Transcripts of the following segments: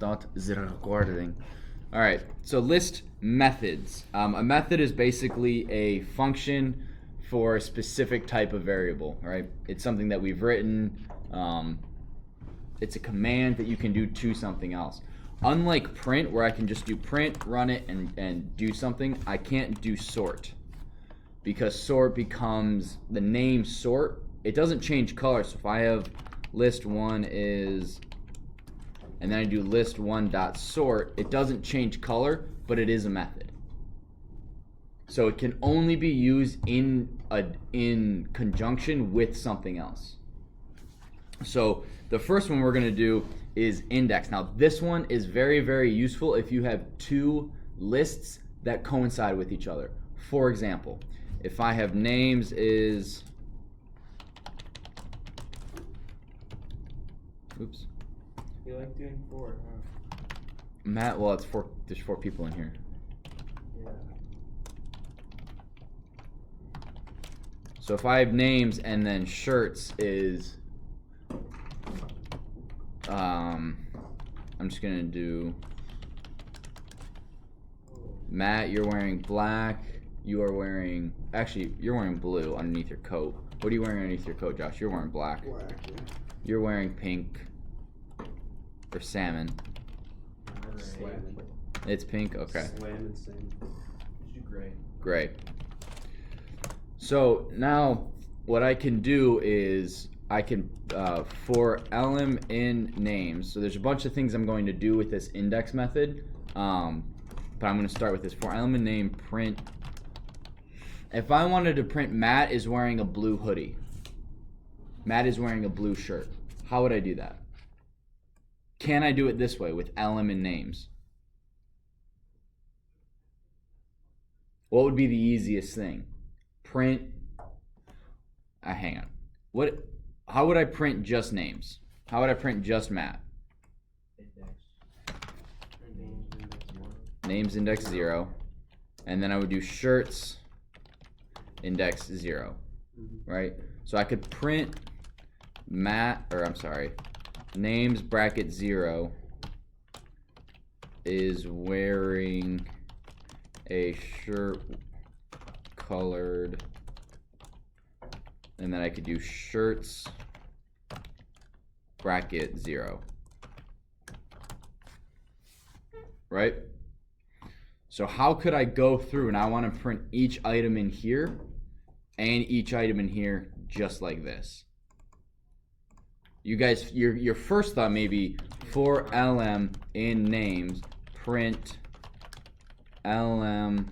Start the recording. All right, so list methods. A method is basically a function for a specific type of variable, right? It's something that we've written. It's a command that you can do to something else. Unlike print, where I can just do print, run it, and do something, I can't do sort. Because sort becomes the name sort. It doesn't change color, so if I have list one is, and then I do list one dot sort, it doesn't change color, but it is a method. So it can only be used in conjunction with something else. So the first one we're going to do is index. Now this one is very, very useful if you have two lists that coincide with each other. For example, if I have names is, oops. You like doing 4, huh? Matt, well, it's four. There's 4 people in here. Yeah. So if I have names and then shirts is, I'm just gonna do Matt. You're wearing black. You are wearing, actually, you're wearing blue underneath your coat. What are you wearing underneath your coat, Josh? You're wearing black. Black, yeah. You're wearing pink. Or salmon. Slam. It's pink? Okay. Slam and sing. You do gray. Great. So now what I can do is I can, for lm in names, so there's a bunch of things I'm going to do with this index method, but I'm going to start with this. For lm in name, print. If I wanted to print Matt is wearing a blue hoodie, Matt is wearing a blue shirt, how would I do that? Can I do it this way with lm in names? What would be the easiest thing? Print, hang on. How would I print just names? How would I print just Matt? Names index 0. And then I would do shirts index 0. Right? So I could print Matt, or I'm sorry, names bracket 0 is wearing a shirt colored, and then I could do shirts bracket 0. Right? So how could I go through, and I want to print each item in here and each item in here just like this? You guys, your first thought may be for lm in names, print lm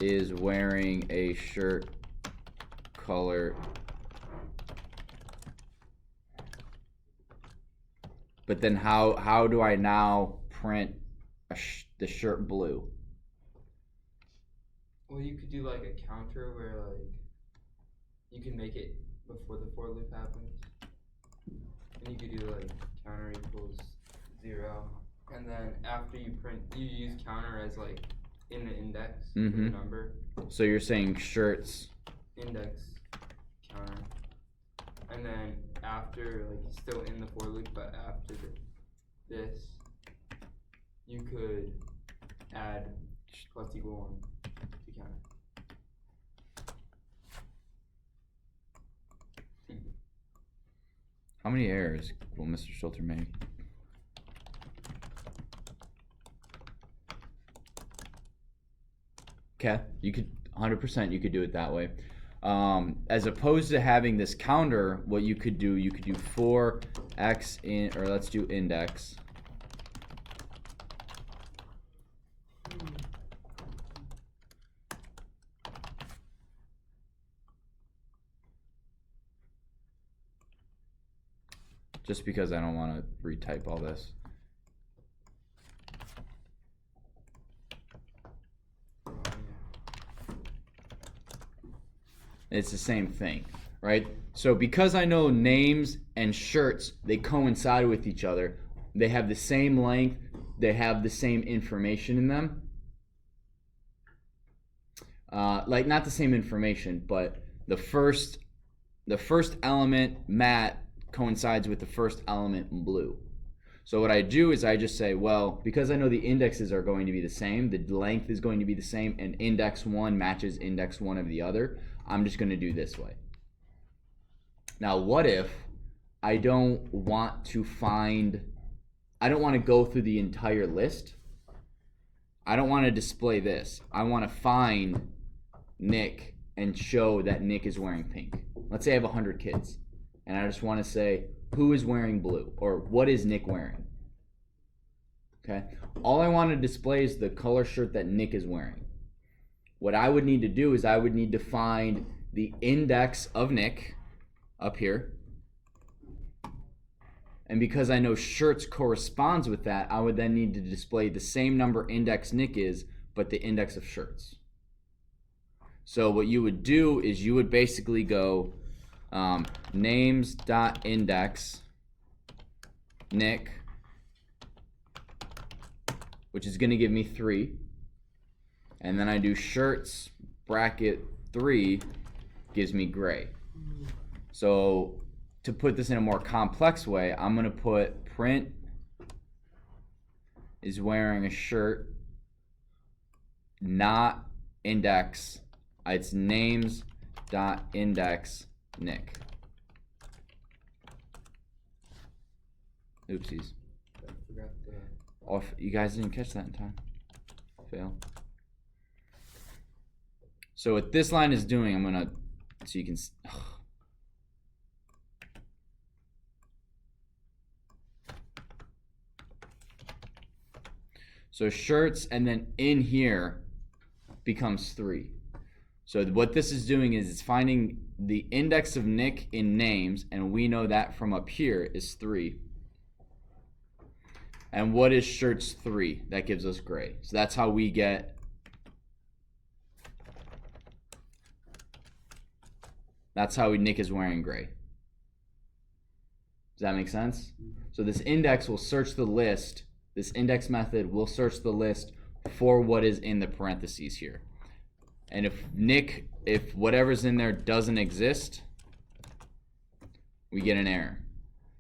is wearing a shirt color. But then how do I now print the shirt blue? Well, you could do like a counter where like you can make it before the for loop happens, and you could do like counter equals 0, and then after you print, you use counter as like in the index with the number. So you're saying shirts index counter, and then after, like, still in the for loop, but after this, you could add plus equal 1 to counter. How many errors will Mr. Schulter make? Okay, you could 100% you could do it that way. As opposed to having this counter, what you could do for x in, or let's do index. Just because I don't want to retype all this. It's the same thing, right? So because I know names and shirts, they coincide with each other. They have the same length. They have the same information in them. Like not the same information, but the first element, Matt, coincides with the first element in blue. So what I do is I just say, well, because I know the indexes are going to be the same, the length is going to be the same, and index 1 matches index 1 of the other, I'm just going to do this way. Now, what if I don't want to go through the entire list. I don't want to display this. I want to find Nick and show that Nick is wearing pink. Let's say I have 100 kids, and I just want to say, who is wearing blue? Or what is Nick wearing? Okay? All I want to display is the color shirt that Nick is wearing. What I would need to do is I would need to find the index of Nick up here. And because I know shirts corresponds with that, I would then need to display the same number index Nick is, but the index of shirts. So what you would do is you would basically go names.index Nick, which is going to give me 3. And then I do shirts bracket 3 gives me gray. So to put this in a more complex way, I'm going to put print is wearing a shirt, not index. It's names.index Nick. Oopsies. I forgot the. Oh, you guys didn't catch that in time. Fail. So what this line is doing, I'm going to, so you can, so shirts, and then in here becomes 3. So what this is doing is it's finding the index of Nick in names, and we know that from up here is 3. And what is shirts 3? That gives us gray. So that's how we get, that's how Nick is wearing gray. Does that make sense? So this index will search the list. This index method will search the list for what is in the parentheses here. And if whatever's in there doesn't exist, we get an error.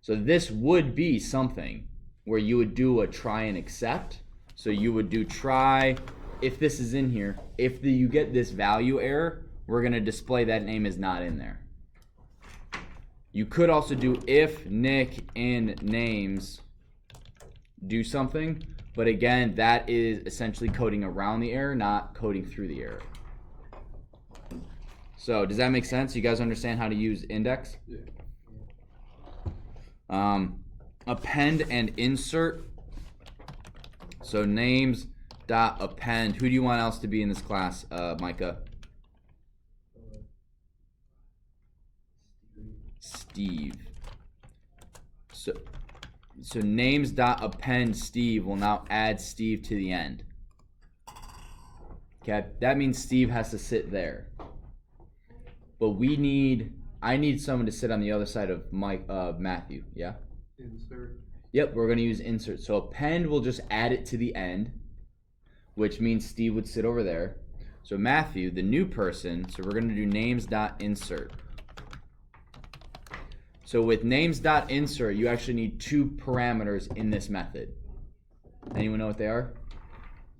So this would be something where you would do a try and except. So you would do try, if this is in here, if you get this value error, we're going to display that name is not in there. You could also do if Nick in names do something, but again, that is essentially coding around the error, not coding through the error. So does that make sense? You guys understand how to use index? Yeah. Append and insert. So names dot append. Who do you want else to be in this class, Micah? Steve. So names dot append Steve will now add Steve to the end. Okay, that means Steve has to sit there. But I need someone to sit on the other side of Matthew. Yeah. Insert. Yep, we're gonna use insert. So append will just add it to the end, which means Steve would sit over there. So Matthew, the new person, so we're gonna do names.insert. So with names.insert, you actually need 2 parameters in this method. Anyone know what they are?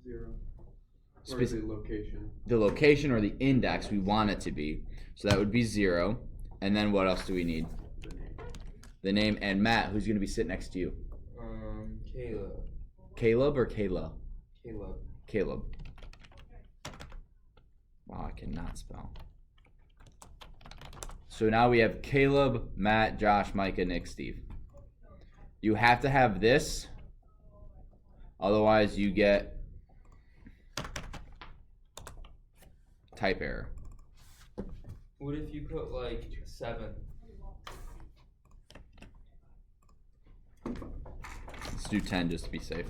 0. Or the location. The location or the index we want it to be. So that would be 0. And then what else do we need? The name. The name. And Matt, who's gonna be sitting next to you? Caleb. Caleb or Kayla? Caleb. Caleb. Wow, I cannot spell. So now we have Caleb, Matt, Josh, Micah, Nick, Steve. You have to have this, otherwise you get type error. What if you put like 7? Let's do 10 just to be safe.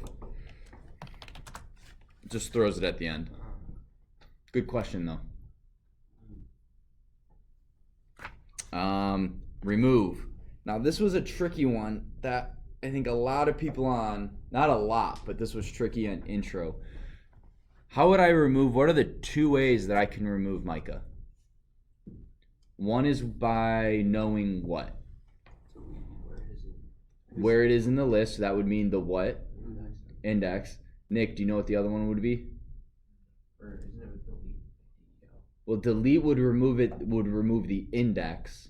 It just throws it at the end. Good question though. Remove. Now this was a tricky one that I think a lot of people not a lot, but this was tricky on intro. How would I remove, what are the 2 ways that I can remove Micah? One is by knowing what? where it is in the list. So that would mean the what? Index. Index. Nick, do you know what the other one would be? Or isn't it with delete? Well, delete would remove the index.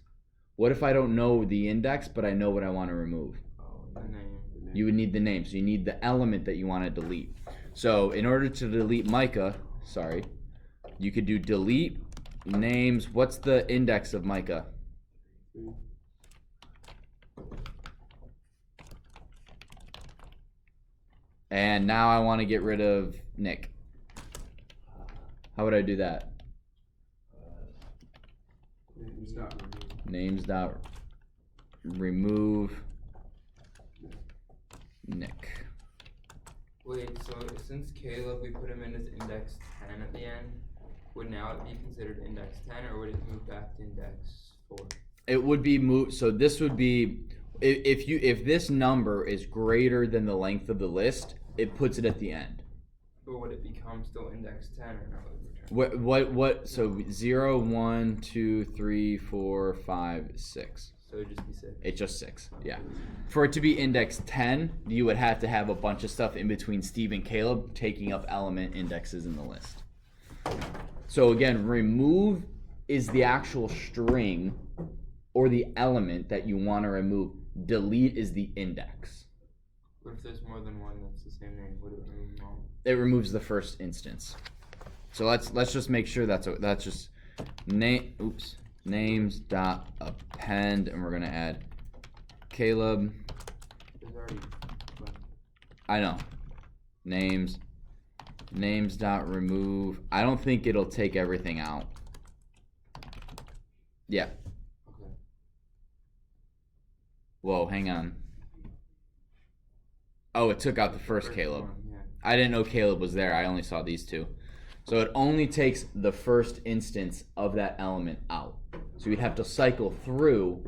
What if I don't know the index, but I know what I want to remove? Oh, The name. You would need the name. So you need the element that you want to delete. So in order to delete Micah, you could do delete names. What's the index of Micah? And now I want to get rid of Nick. How would I do that? Names dot remove Nick. Wait, so since Caleb, we put him in as index 10 at the end, would now it be considered index 10, or would it move back to index 4? It would be moved. So this would be if this number is greater than the length of the list, it puts it at the end. But would it become still index 10 or not? What? So 0, 1, 2, 3, 4, 5, 6. So it'd just be 6. It's just 6. Yeah. For it to be index 10, you would have to have a bunch of stuff in between Steve and Caleb taking up element indexes in the list. So again, remove is the actual string or the element that you want to remove. Delete is the index. What if there's more than one that's the same name? Would it remove them all? It removes the first instance. So let's just make sure that's just names dot append, and we're gonna add Caleb. There's already one. I know. Names dot remove. I don't think it'll take everything out. Yeah. Okay. Whoa, hang on. Oh, it took out the first Caleb. One, yeah. I didn't know Caleb was there. I only saw these two. So it only takes the first instance of that element out. So you'd have to cycle through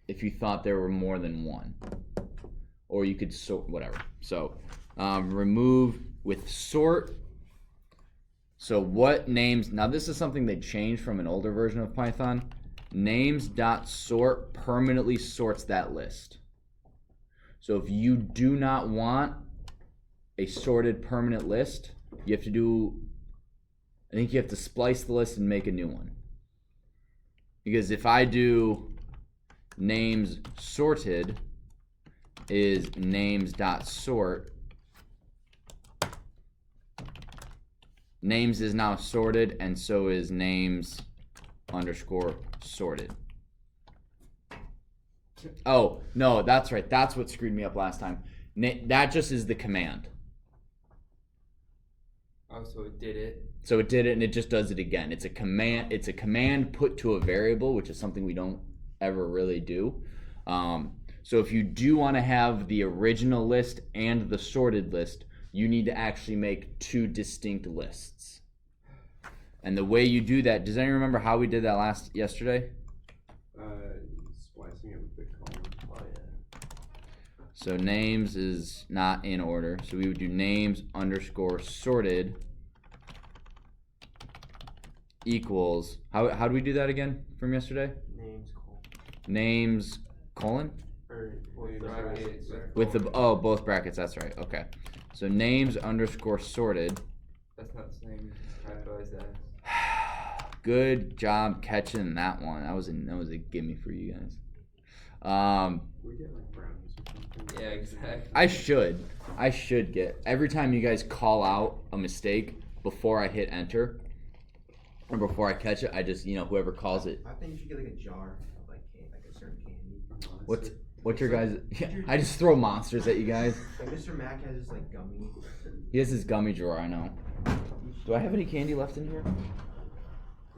if you thought there were more than one. Or you could sort, whatever. So remove with sort. So what names, now this is something they changed from an older version of Python. Names.sort permanently sorts that list. So if you do not want a sorted permanent list, you have to do, I think you have to splice the list and make a new one. Because if I do names sorted is names.sort, names is now sorted, and so is names underscore sorted. Oh, no, that's right. That's what screwed me up last time. That just is the command. Oh, so it did it. So it did it, and it just does it again. It's a command. It's a command put to a variable, which is something we don't ever really do. So if you do want to have the original list and the sorted list, you need to actually make two distinct lists. And the way you do that, does anyone remember how we did that yesterday? Splicing it with the column. Oh yeah. So names is not in order. So we would do names underscore sorted equals, how do we do that again from yesterday? Names colon? Or Brackets. With the, oh, both brackets, that's right, okay. So names underscore sorted. That's not the same typo as that. Good job catching that one. That was a gimme for you guys. We get like brownies or something. Yeah, exactly. I should get, every time you guys call out a mistake before I hit enter, or before I catch it, I just, whoever calls it. I think you should get like a jar of like a certain candy. What's your guys? Yeah, I just throw monsters at you guys. Like Mr. Mac has this like gummy. He has his gummy drawer, I know. Do I have any candy left in here?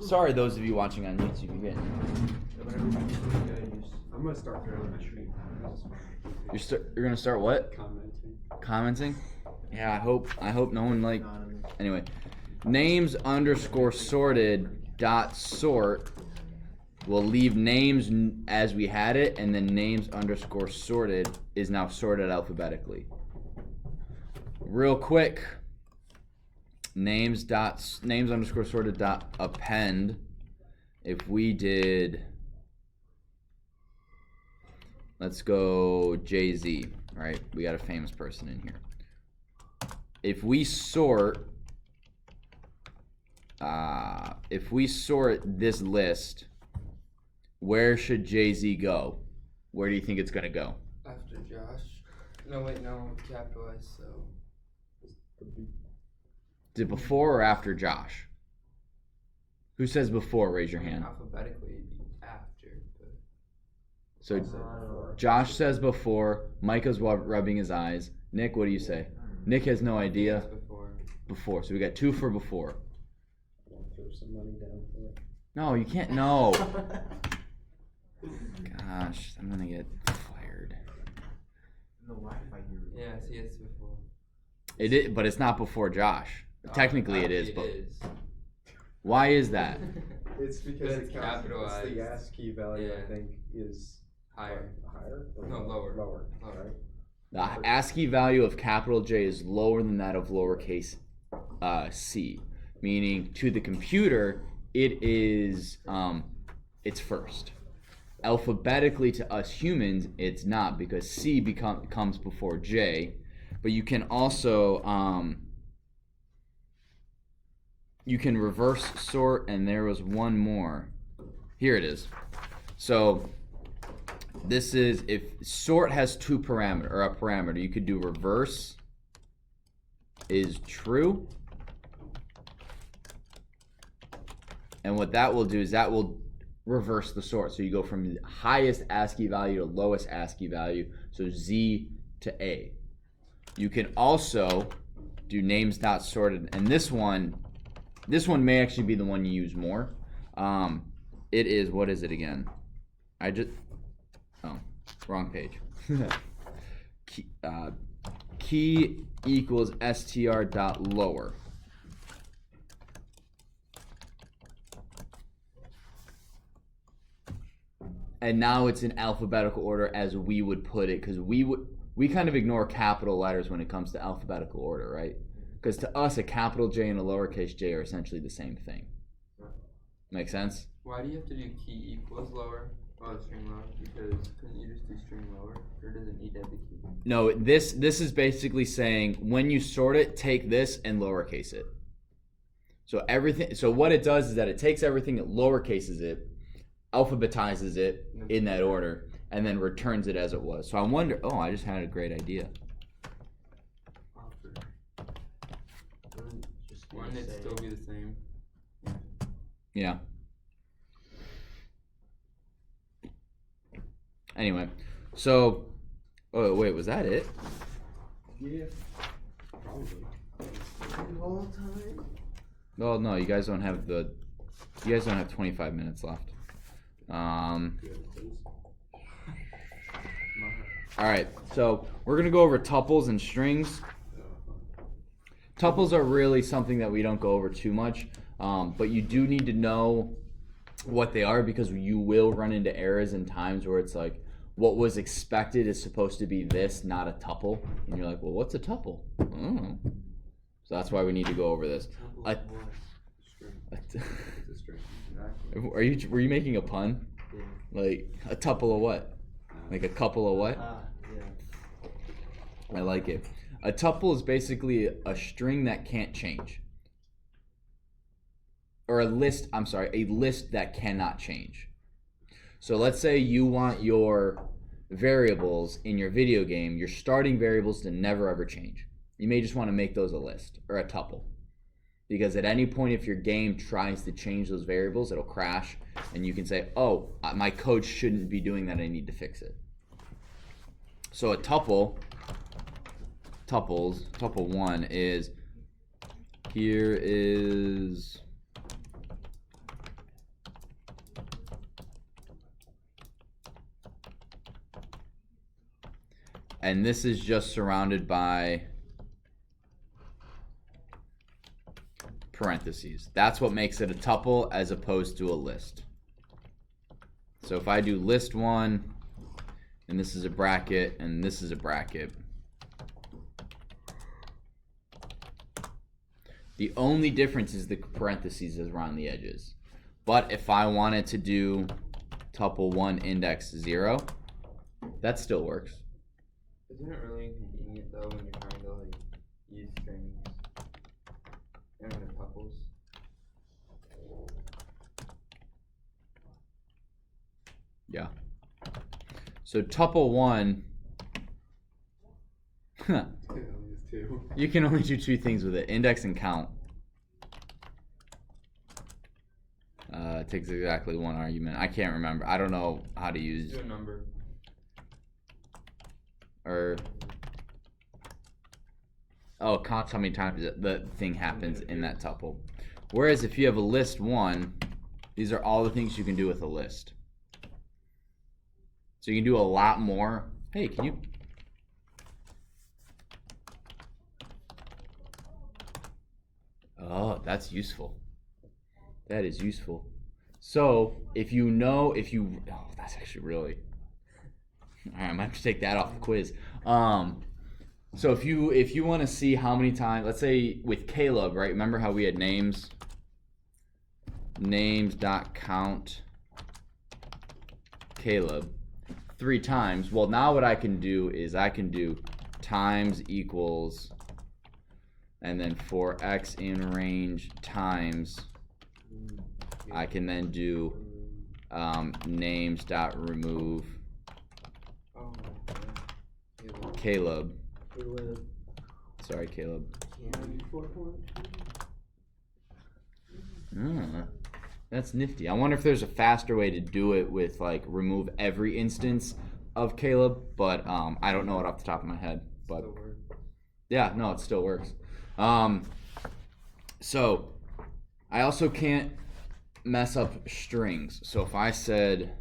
Sorry, those of you watching on YouTube. Again. I'm gonna start throwing my street. You're gonna start what? Commenting. Yeah, I hope no one Anyway, names underscore sorted dot sort will leave names as we had it, and then names underscore sorted is now sorted alphabetically. Real quick, names underscore sorted dot append. If we did, let's go Jay-Z, right? We got a famous person in here. If we sort this list, where should Jay-Z go? Where do you think it's gonna go? After Josh. No, wait, no, capitalized, so. Is it before or after Josh? Who says before? Raise your I mean, hand. alphabetically, it'd be after, but. So Josh says before. Micah's rubbing his eyes. Nick, what do you say? Nick has no idea. It's before. Before. So we got 2 for before. I'll throw some money down for it. No, you can't. No. Gosh, I'm gonna get fired. The Wi-Fi here. Yeah, see, it's before. It is, but it's not before Josh. Technically, it is. It But is. why is that? It's because It's it counts, capitalized. it's the ASCII value, I Yeah. think, is Higher. higher? Or No, lower. Lower, Lower. right? The ASCII value of capital J is lower than that of lowercase c, meaning to the computer, it is it's first. Alphabetically to us humans, it's not, because C comes before J. But you can also you can reverse sort, and there was one more. Here it is. So this is, if sort has a parameter, you could do reverse is true. And what that will do is that will reverse the sort. So you go from the highest ASCII value to lowest ASCII value. So Z to A. You can also do names not sorted, and this one may actually be the one you use more. It is, what is it again? Wrong page. Key equals str dot lower. And now it's in alphabetical order as we would put it, because we kind of ignore capital letters when it comes to alphabetical order, right? Because to us, a capital J and a lowercase j are essentially the same thing. Make sense? Why do you have to do key equals lower? Oh, string lower? Because couldn't you just do string lower? Or does it need to have the key? No, this is basically saying when you sort it, take this and lowercase it. So everything. So what it does is that it takes everything, it lowercases it, alphabetizes it in that order, and then returns it as it was. So I wonder. Oh, I just had a great idea. Wouldn't it still be the same? Yeah. Anyway, so, oh wait, was that it? Yeah. Probably. All time? Well, no, you guys don't have 25 minutes left. All right, so we're gonna go over tuples and strings. Tuples are really something that we don't go over too much, but you do need to know what they are, because you will run into errors in times where it's like, what was expected is supposed to be this, not a tuple. And you're like, well, what's a tuple? I don't know. So that's why we need to go over this. Were you making a pun? Yeah. Like a tuple of what? Like a couple of what? Yeah. I like it. A tuple is basically a string that can't change. Or a list that cannot change. So let's say you want your variables in your video game, your starting variables to never ever change. You may just want to make those a list or a tuple. Because at any point if your game tries to change those variables, it'll crash, and you can say, oh, my code shouldn't be doing that, I need to fix it. So a tuple 1 is, here is and this is just surrounded by parentheses. That's what makes it a tuple as opposed to a list. So if I do list 1, and this is a bracket, and this is a bracket, the only difference is the parentheses is around the edges. But if I wanted to do tuple 1 index 0, That still works. Isn't it really inconvenient though when you're trying to like use strings and the tuples? Yeah. So tuple 1, At least 2. you can only do 2 things with it: index and count. It takes exactly 1 argument. I can't remember. I don't know how to use Do a number. or oh, counts how many times the thing happens in that tuple. Whereas if you have a list 1, these are all the things you can do with a list. So you can do a lot more. Hey, can you? Oh, that's useful. That is useful. So if you know, oh, that's actually really. All right, I might have to take that off the quiz. So if you want to see how many times, let's say with Caleb, right? Remember how we had names? Names.count Caleb 3 times. Well, now what I can do is I can do times equals, and then for x in range times, I can then do names.remove Oh, yeah. Caleb. Sorry, Caleb. That's nifty. I wonder if there's a faster way to do it with like remove every instance of Caleb, but I don't know it off the top of my head. But Still works. yeah, no, it still works. So I also can't mess up strings. So if I said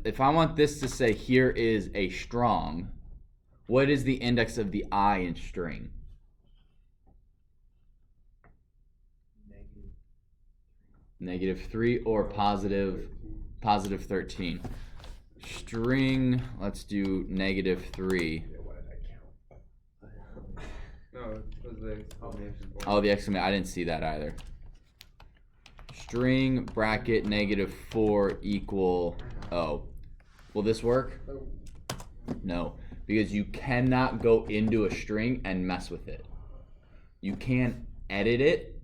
if I want this to say here is a strong, what is the index of the I in string? -3 or positive 13. String, let's do -3. What did I count? No, it was the exclamation point. Oh, the exclamation, I didn't see that either. String bracket -4 equal O. Will this work? No, because you cannot go into a string and mess with it. You can edit it,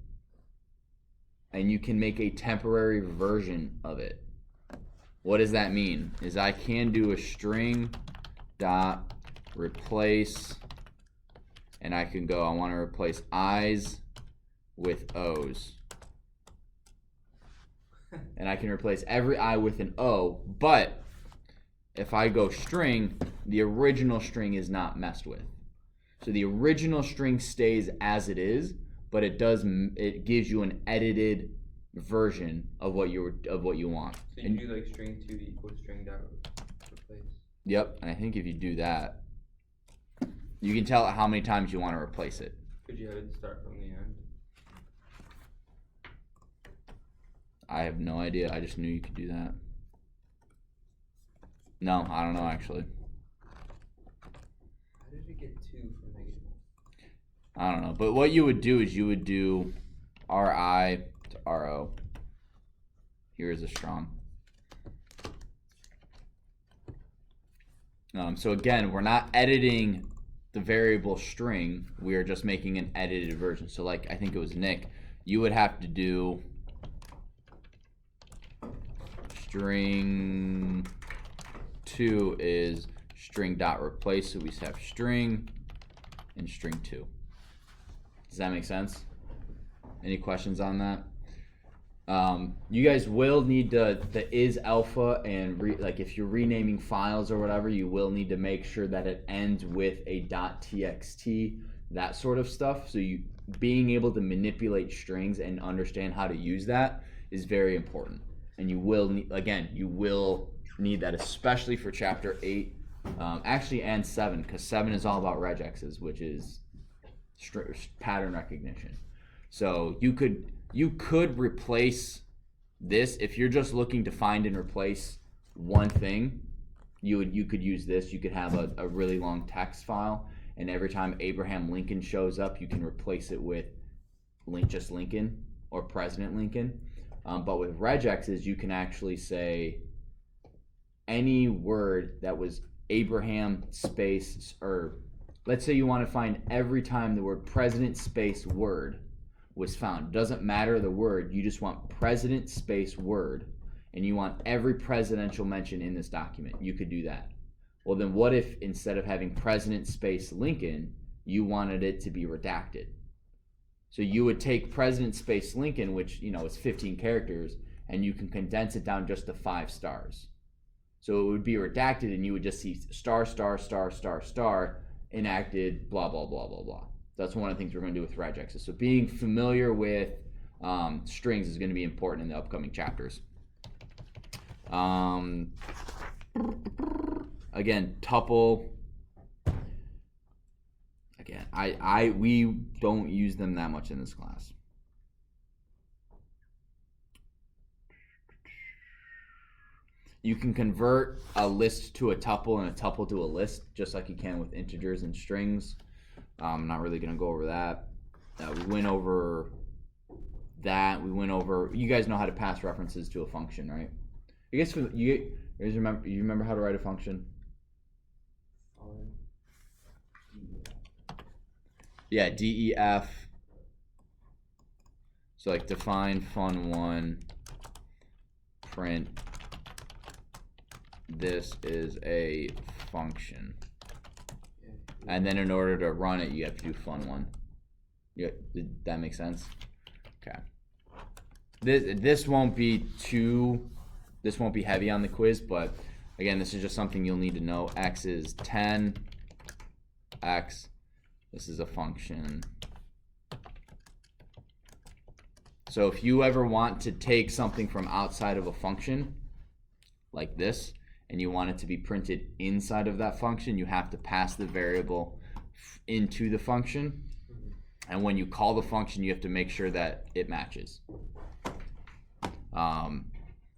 and you can make a temporary version of it. What does that mean? Is I can do a string dot replace, and I can go, I want to replace I's with O's. And I can replace every I with an O, but if I go string, the original string is not messed with. So the original string stays as it is, but it gives you an edited version of what you want. So you do like string 2 equals string dot replace. Yep, and I think if you do that, you can tell it how many times you want to replace it. Could you have it start from the end? I have no idea. I just knew you could do that. No, I don't know actually. How did you get 2 from -1? I don't know. But what you would do is you would do RI to RO. Here is a strong. So again, we're not editing the variable string. We are just making an edited version. So like, I think it was Nick, you would have to do string 2 is string dot replace. So we have string and string 2. Does that make sense? Any questions on that? You guys will need the is alpha, and like if you're renaming files or whatever, you will need to make sure that it ends with a .txt, that sort of stuff. So you being able to manipulate strings and understand how to use that is very important. And you will need, again, you will need that, especially for chapter 8, actually, and 7, because 7 is all about regexes, which is pattern recognition. So you could replace this if you're just looking to find and replace one thing. You could use this. You could have a really long text file, and every time Abraham Lincoln shows up, you can replace it with just Lincoln or President Lincoln. But with regexes, you can actually say any word that was Abraham space, or let's say you want to find every time the word president space word was found. Doesn't matter the word, you just want president space word, and you want every presidential mention in this document. You could do that. Well, then what if instead of having president space Lincoln, you wanted it to be redacted? So you would take president space Lincoln, which is 15 characters, and you can condense it down just to 5 stars. So it would be redacted, and you would just see star, star, star, star, star, enacted, blah, blah, blah, blah, blah. That's one of the things we're going to do with regexes. So being familiar with strings is going to be important in the upcoming chapters. Again, tuple. Again, we don't use them that much in this class. You can convert a list to a tuple and a tuple to a list, just like you can with integers and strings. I'm not really going to go over that. We went over that. You guys know how to pass references to a function, right? You guys remember how to write a function? Yeah, DEF. So like define fun1, print, this is a function. And then in order to run it, you have to do fun1. Did that make sense? Okay. This won't be heavy on the quiz, but again, this is just something you'll need to know. X is 10, X, this is a function. So if you ever want to take something from outside of a function, like this, and you want it to be printed inside of that function, you have to pass the variable into the function. And when you call the function, you have to make sure that it matches.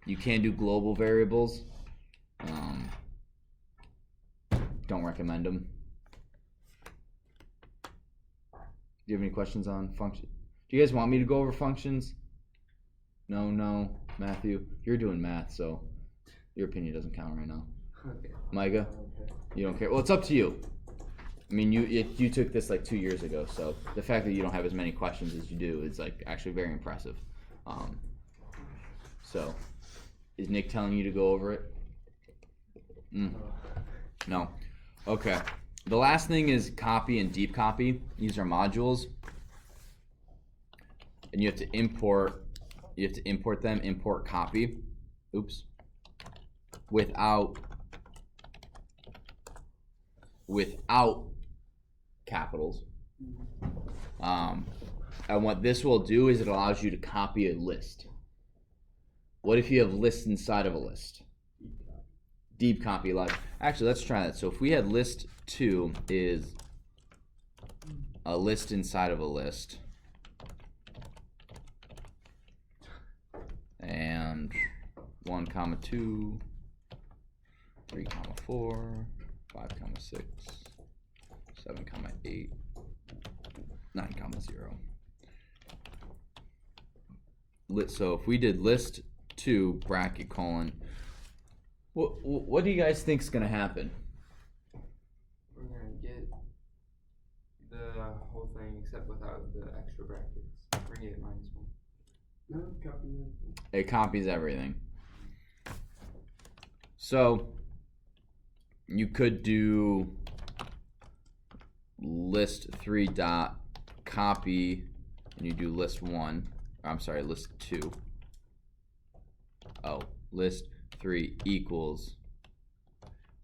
You can do global variables. Don't recommend them. Do you have any questions on function? Do you guys want me to go over functions? No, Matthew, you're doing math, so your opinion doesn't count right now. Okay. Micah, you don't care. Well, it's up to you. I mean, you took this like 2 years ago, so the fact that you don't have as many questions as you do is like actually very impressive. So, is Nick telling you to go over it? No. Okay. The last thing is copy and deep copy. These are modules, and you have to import. You have to import them. Import copy. Oops. Without capitals. And what this will do is it allows you to copy a list. What if you have lists inside of a list? Deep copy logic. Actually, let's try that. So if we had list 2 is a list inside of a list, and 1, 2, 3, 4, 5, 6, 7, 8, 9, 0. So if we did list 2 bracket colon, what do you guys think is going to happen? We're going to get the whole thing except without the extra brackets. We're going to get -1. No, copy that. It copies everything. So you could do list 3 dot copy, and you do list 1. I'm sorry, list 2. Oh, list 3 equals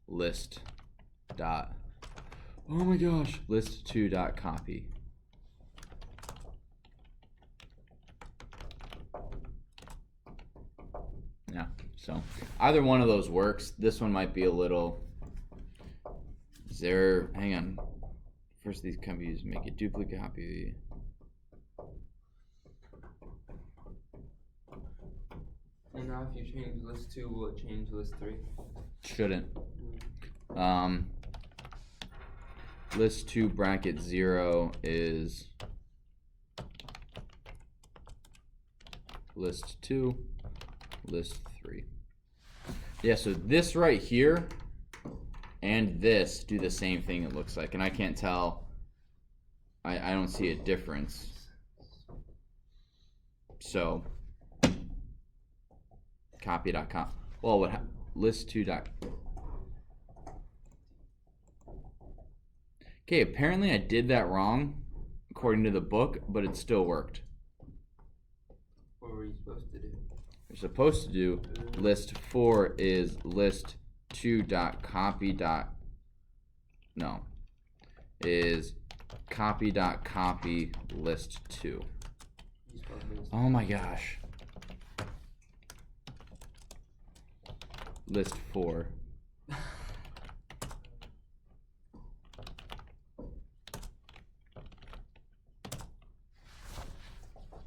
list dot, oh my gosh, list 2 dot copy. Yeah, so either one of those works. This one might be a little, hang on. First these can be used, make a duplicate copy. And now if you change list 2, will it change list 3? Shouldn't. list 2 bracket 0 is list 2, list 3. Yeah, so this right here and this do the same thing, it looks like, and I can't tell. I don't see a difference. So copy.com. Well, what list 2. Okay, apparently I did that wrong according to the book, but it still worked. What were you supposed to do? You're supposed to do list 4 is list 2 dot copy dot is copy dot copy list 2. You spelled list. Oh my gosh. List 4.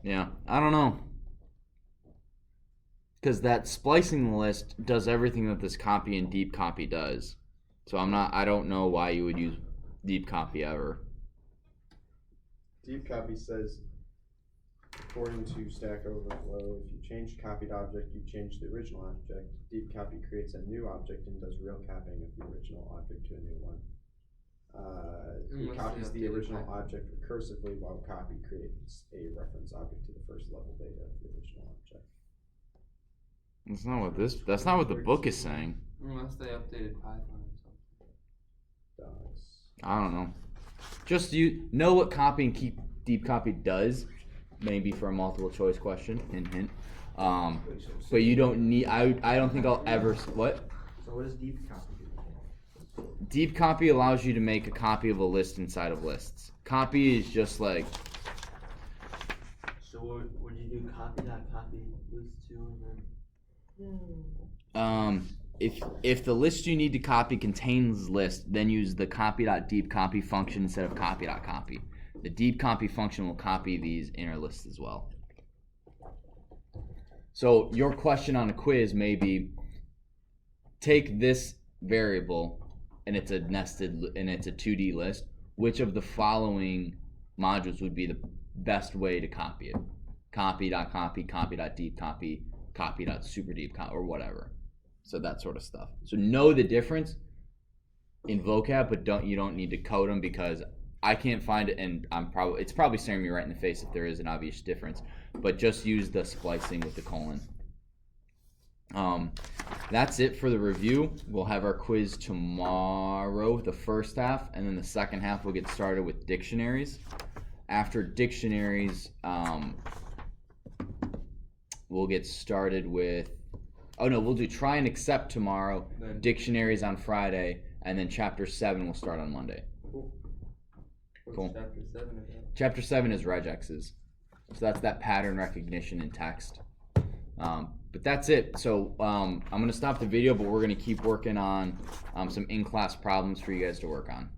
Yeah, I don't know. Because that splicing list does everything that this copy and deep copy does. So I don't know why you would use deep copy ever. Deep copy says, according to Stack Overflow, if you change copied object, you change the original object. Deep copy creates a new object and does real copying of the original object to a new one. It Unless copies they the updated original Python. object recursively, while copy creates a reference object to the first level data of the original object. That's not what the book is saying. Unless they updated Python or something. Dogs. I don't know. Just you know what copy and keep deep copy does, maybe for a multiple choice question. Hint, hint. But you don't need. I don't think I'll ever. What? So what does deep copy do? Deep copy allows you to make a copy of a list inside of lists. Copy is just like So would you do copy list 2 and then? if the list you need to copy contains list, then use the copy.deep copy function instead of copy.copy. The deep copy function will copy these inner lists as well. So your question on a quiz may be, take this variable and it's a nested and it's a 2D list. Which of the following modules would be the best way to copy it? Copy.copy, copy.deep copy, copy.superdeep copy, or whatever. So that sort of stuff. So know the difference in vocab, but you don't need to code them, because I can't find it, and it's probably staring me right in the face if there is an obvious difference. But just use the splicing with the colon. That's it for the review. We'll have our quiz tomorrow, the first half, and then the second half we'll get started with dictionaries. After dictionaries, we'll get started with, we'll do try and accept tomorrow, Then- dictionaries on Friday, and then chapter 7 will start on Monday. What's Cool. chapter 7 about? Chapter 7 is regexes. So that's that pattern recognition in text. But that's it. So I'm going to stop the video, but we're going to keep working on some in-class problems for you guys to work on.